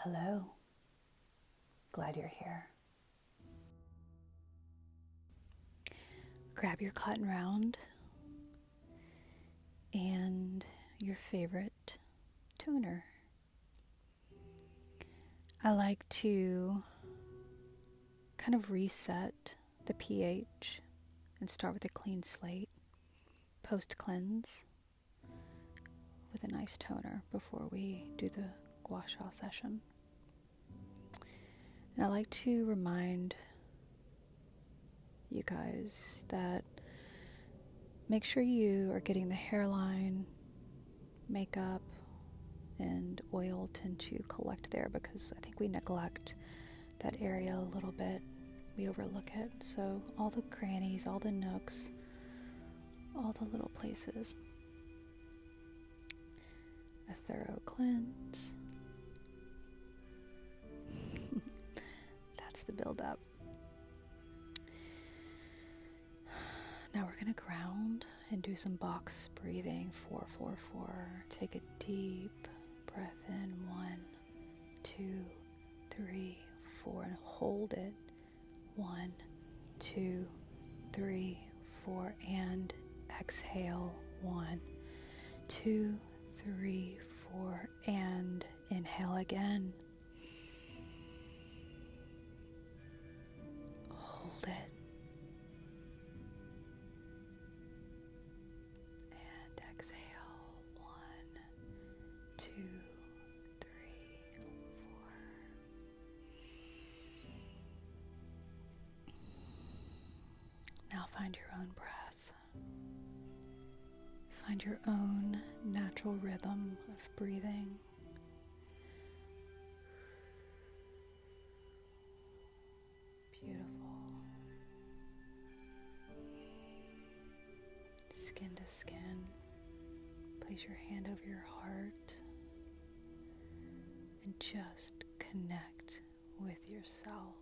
Hello, glad you're here. Grab your cotton round and your favorite toner. I like to kind of reset the pH and start with a clean slate, post-cleanse with a nice toner before we do the Gua Sha session. And I like to remind you guys that make sure you are getting the hairline, makeup, and oil tend to collect there because I think we neglect that area a little bit. We overlook it. So all the crannies, all the nooks, all the little places. A thorough cleanse. That's the build-up. Now we're going to ground and do some box breathing. 4, 4, 4. Take a deep breath in. 1, 2, 3, 4. And hold it. 1, 2, 3, 4. And exhale. 1, 2, 3, 4. And inhale again. Hold it. Exhale. 1, 2, 3, 4. Now find your own breath. Find your own natural rhythm of breathing. Beautiful. Skin to skin. Place your hand over your heart and just connect with yourself.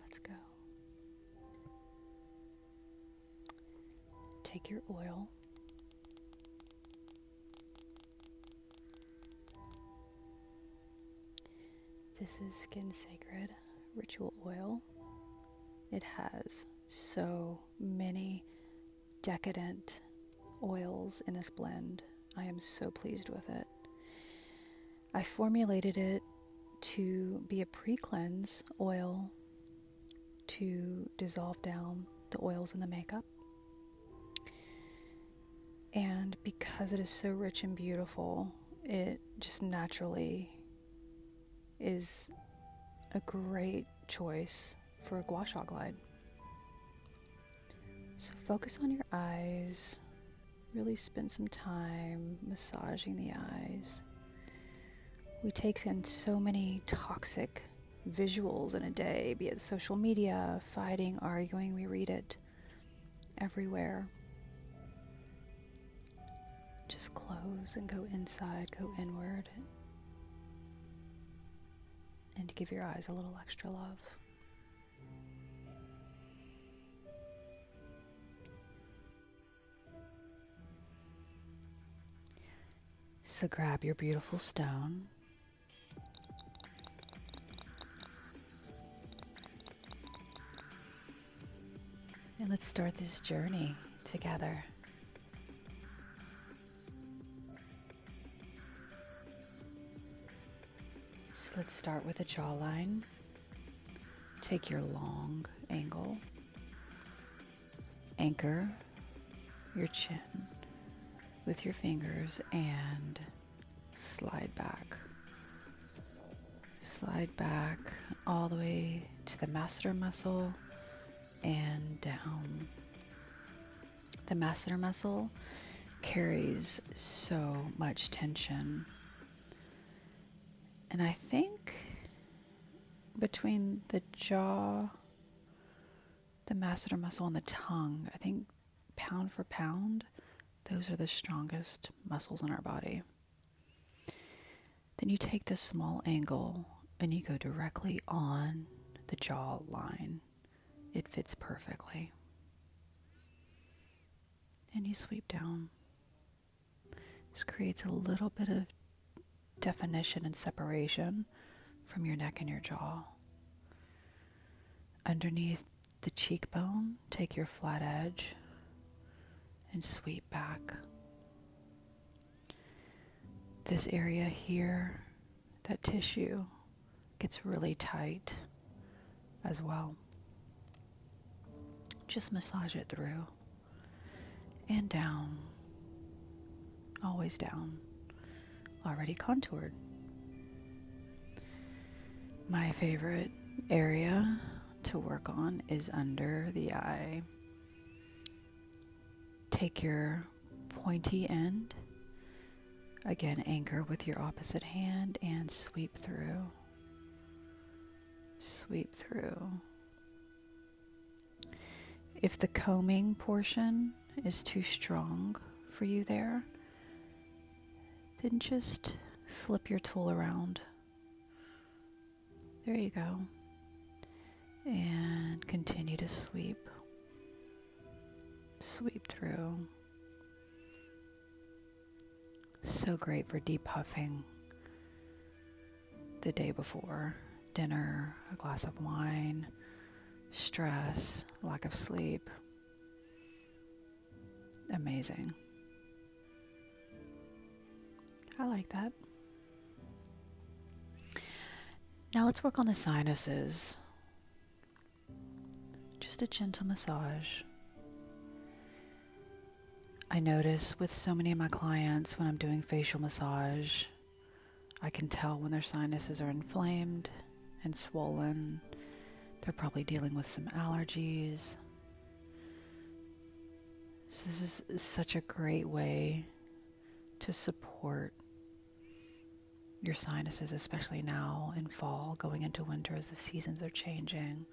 Let's go. Take your oil. This is Skin Sacred Ritual Oil. It has so many decadent oils in this blend. I am so pleased with it. I formulated it to be a pre-cleanse oil to dissolve down the oils in the makeup. And because it is so rich and beautiful, it just naturally is a great choice for a Gua Sha glide. So focus on your eyes, really spend some time massaging the eyes. We take in so many toxic visuals in a day, be it social media, fighting, arguing, we read it everywhere. Just close and go inside, go inward, and give your eyes a little extra love. So grab your beautiful stone. And let's start this journey together. So let's start with a jawline. Take your long angle. Anchor your chin with your fingers and slide back. Slide back all the way to the masseter muscle and down. The masseter muscle carries so much tension. And I think between the jaw, the masseter muscle, and the tongue, I think pound for pound, those are the strongest muscles in our body. Then you take this small angle and you go directly on the jaw line. It fits perfectly. And you sweep down. This creates a little bit of definition and separation from your neck and your jaw. Underneath the cheekbone, take your flat edge and sweep back. This area here, that tissue, gets really tight as well. Just massage it through and down, always down, already contoured. My favorite area to work on is under the eye. Take your pointy end, again anchor with your opposite hand and sweep through. Sweep through. If the combing portion is too strong for you there, then just flip your tool around. There you go. And continue to sweep. Sweep through. So great for depuffing the day before. Dinner, a glass of wine, stress, lack of sleep. Amazing. I like that. Now let's work on the sinuses. Just a gentle massage. I notice with so many of my clients when I'm doing facial massage, I can tell when their sinuses are inflamed and swollen. They're probably dealing with some allergies. So this is such a great way to support your sinuses, especially now in fall, going into winter as the seasons are changing.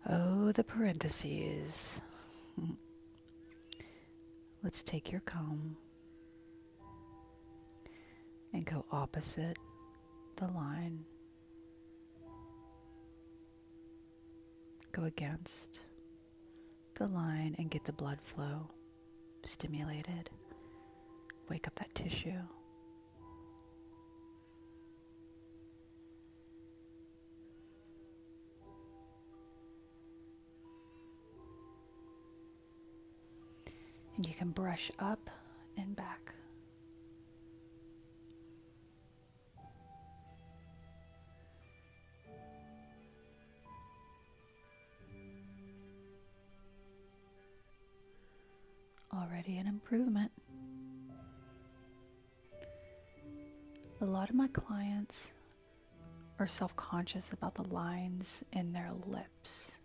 Oh, the parentheses. Let's take your comb and go opposite the line. Go against the line and get the blood flow stimulated. Wake up that tissue. And you can brush up and back. Already an improvement. A lot of my clients are self-conscious about the lines in their lips.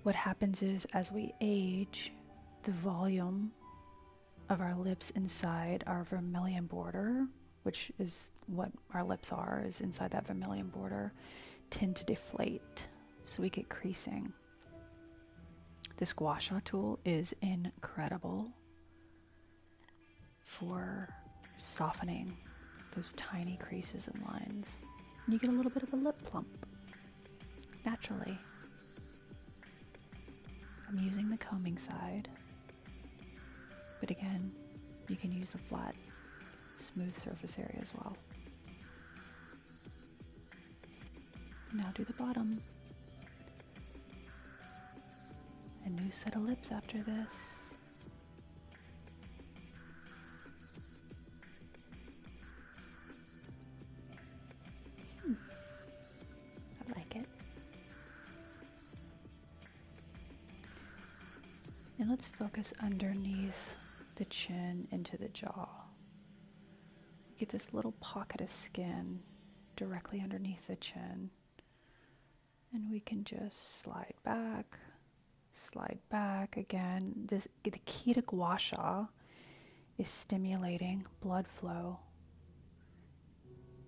What happens is, as we age, the volume of our lips inside our vermilion border, which is what our lips are, is inside that vermilion border, tend to deflate, so we get creasing. This Gua Sha tool is incredible for softening those tiny creases and lines. And you get a little bit of a lip plump, naturally. I'm using the combing side, but again, you can use the flat, smooth surface area as well. Now do the bottom. A new set of lips after this. I like it. And let's focus underneath the chin into the jaw. Get this little pocket of skin directly underneath the chin. And we can just slide back again. The key to Gua Sha is stimulating blood flow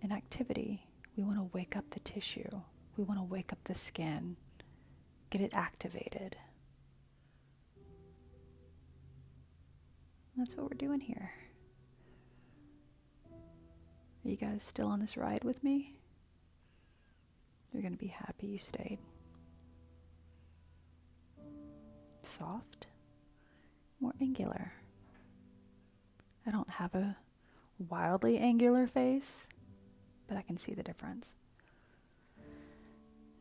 and activity. We want to wake up the tissue. We want to wake up the skin, get it activated. That's what we're doing here. Are you guys still on this ride with me? You're going to be happy you stayed. Soft, more angular. I don't have a wildly angular face, but I can see the difference.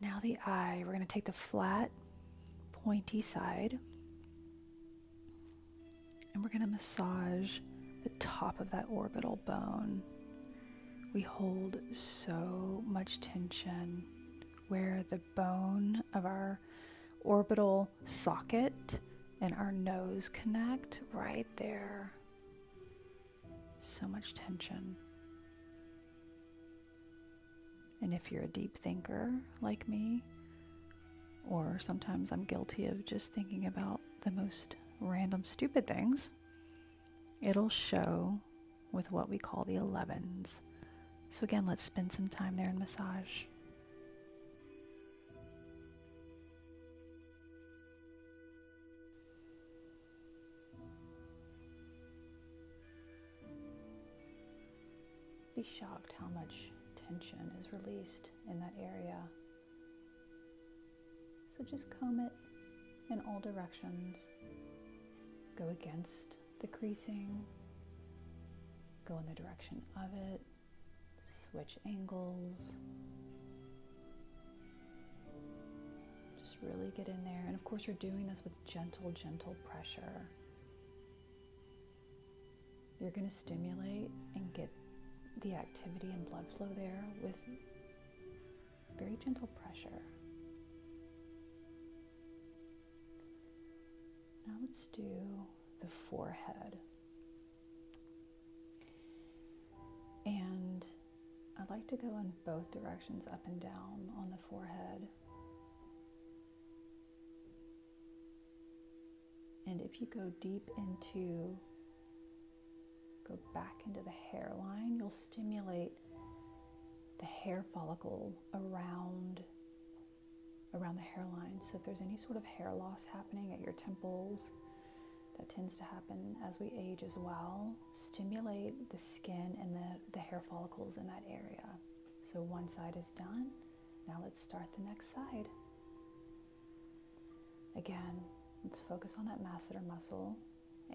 Now the eye, we're going to take the flat, pointy side, and we're going to massage the top of that orbital bone. We hold so much tension where the bone of our orbital socket and our nose connect, right there. So much tension. And if you're a deep thinker like me, or sometimes I'm guilty of just thinking about the most random stupid things, it'll show with what we call the 11s. So again, let's spend some time there and massage. Be shocked how much tension is released in that area. So just comb it in all directions. Go against the creasing. Go in the direction of it. Switch angles. Just really get in there. And of course, you're doing this with gentle, gentle pressure. You're going to stimulate and get the activity and blood flow there with very gentle pressure. Now let's do the forehead. And I like to go in both directions, up and down on the forehead. And if you go back into the hairline, you'll stimulate the hair follicle around the hairline. So if there's any sort of hair loss happening at your temples, that tends to happen as we age as well, stimulate the skin and the hair follicles in that area. So one side is done. Now let's start the next side. Again, let's focus on that masseter muscle.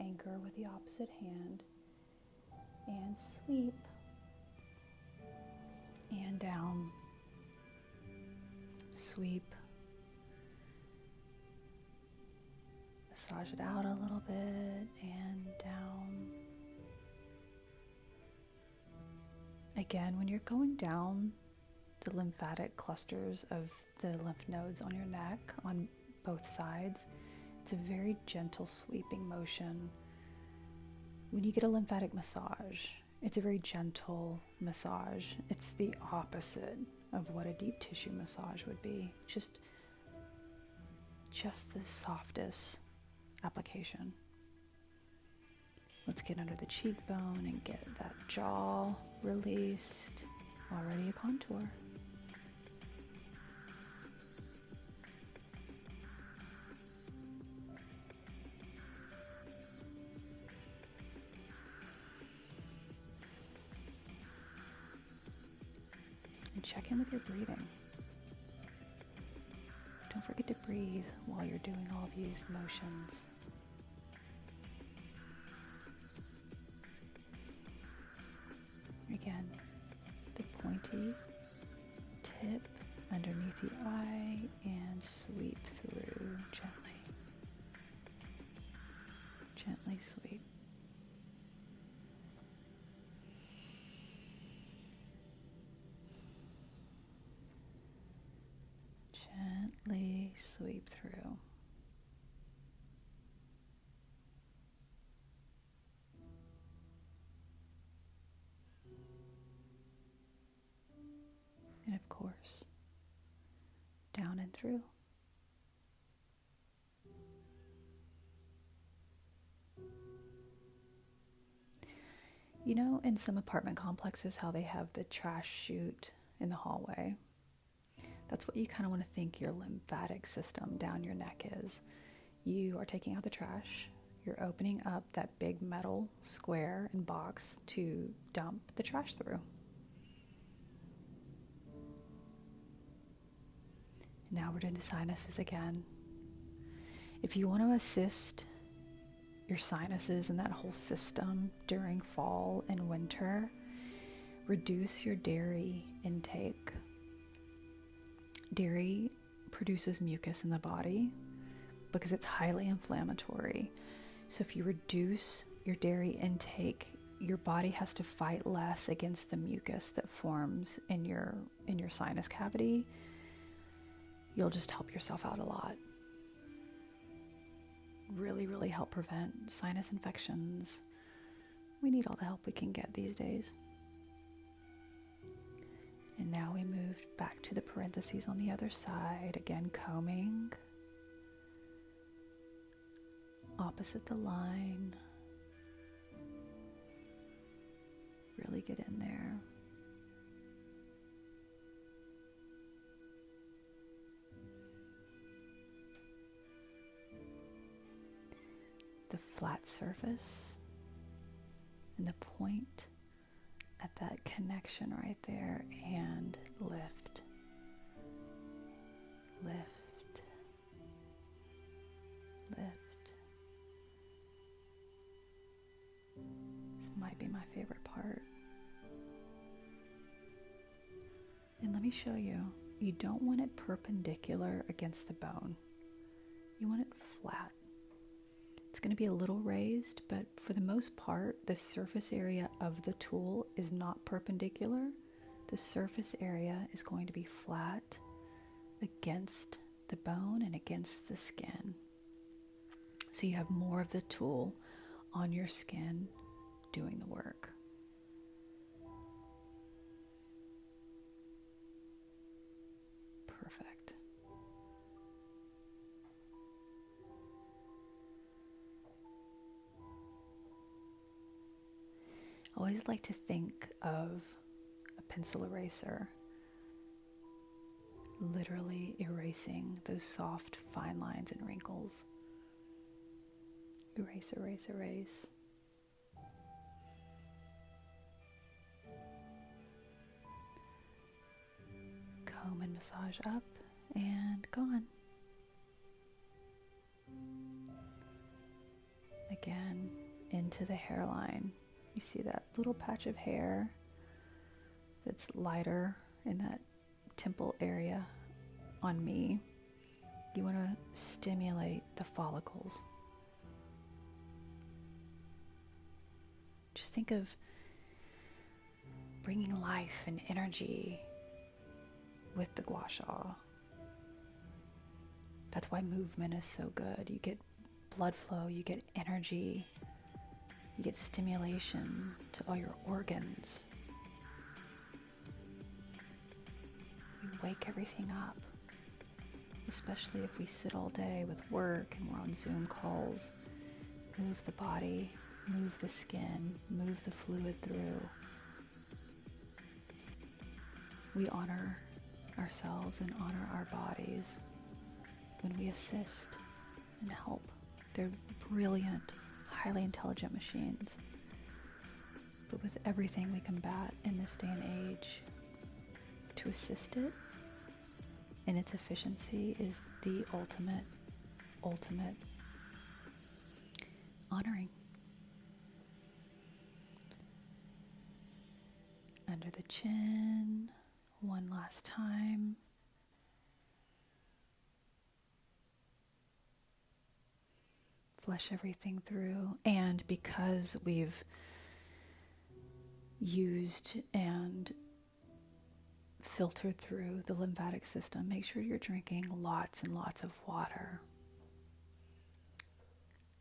Anchor with the opposite hand. And sweep. And down. Sweep. Massage it out a little bit and down. Again, when you're going down the lymphatic clusters of the lymph nodes on your neck, on both sides, it's a very gentle sweeping motion. When you get a lymphatic massage, it's a very gentle massage. It's the opposite of what a deep tissue massage would be. Just the softest application. Let's get under the cheekbone and get that jaw released. Already a contour. And check in with your breathing. Don't forget to breathe while you're doing all these motions. Again, the pointy tip underneath the eye and sweep through gently. Gently sweep. Gently sweep through. And of course, down and through. You know, in some apartment complexes, how they have the trash chute in the hallway. That's what you kind of want to think your lymphatic system down your neck is. You are taking out the trash. You're opening up that big metal square and box to dump the trash through. Now we're doing the sinuses again. If you want to assist your sinuses and that whole system during fall and winter. Reduce your dairy intake. Dairy produces mucus in the body because it's highly inflammatory. So if you reduce your dairy intake, your body has to fight less against the mucus that forms in your sinus cavity. You'll just help yourself out a lot. Really, really help prevent sinus infections. We need all the help we can get these days. And now we moved back to the parentheses on the other side. Again, combing. Opposite the line. Really get in there. The flat surface and the point at that connection right there, and lift, lift, lift. This might be my favorite part. And let me show you, you don't want it perpendicular against the bone. You want it flat. It's going to be a little raised, but for the most part, the surface area of the tool is not perpendicular. The surface area is going to be flat against the bone and against the skin. So you have more of the tool on your skin doing the work. Perfect. I always like to think of a pencil eraser literally erasing those soft, fine lines and wrinkles. Erase, erase, erase. Comb and massage up and gone. Again, into the hairline. You see that little patch of hair that's lighter in that temple area on me. You want to stimulate the follicles. Just think of bringing life and energy with the Gua Sha. That's why movement is so good. You get blood flow, you get energy, you get stimulation to all your organs. You wake everything up, especially if we sit all day with work and we're on Zoom calls. Move the body, move the skin, move the fluid through. We honor ourselves and honor our bodies when we assist and help. They're brilliant, highly intelligent machines. But with everything we combat in this day and age, to assist it in its efficiency is the ultimate honoring. Under the chin, one last time. Flush everything through. And because we've used and filtered through the lymphatic system, make sure you're drinking lots and lots of water.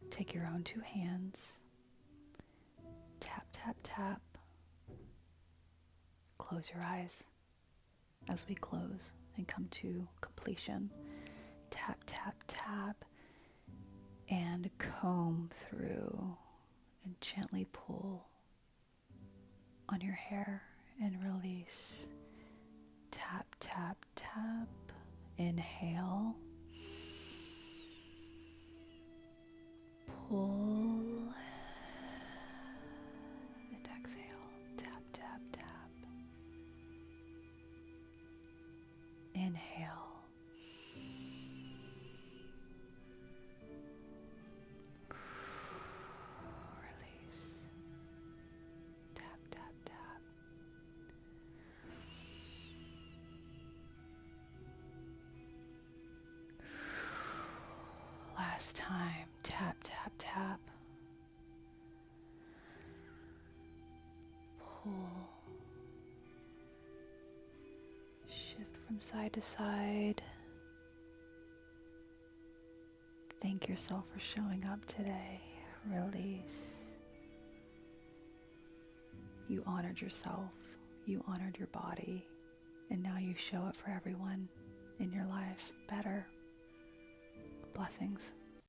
Take your own 2 hands. Tap, tap, tap. Close your eyes as we close and come to completion. Tap, tap, tap. And comb through and gently pull on your hair and release. Tap, tap, tap. Inhale. Pull. And exhale. Tap, tap, tap. Inhale. this time. Tap, tap, tap. Pull. Shift from side to side. Thank yourself for showing up today. Release. You honored yourself. You honored your body. And now you show it for everyone in your life better. Blessings.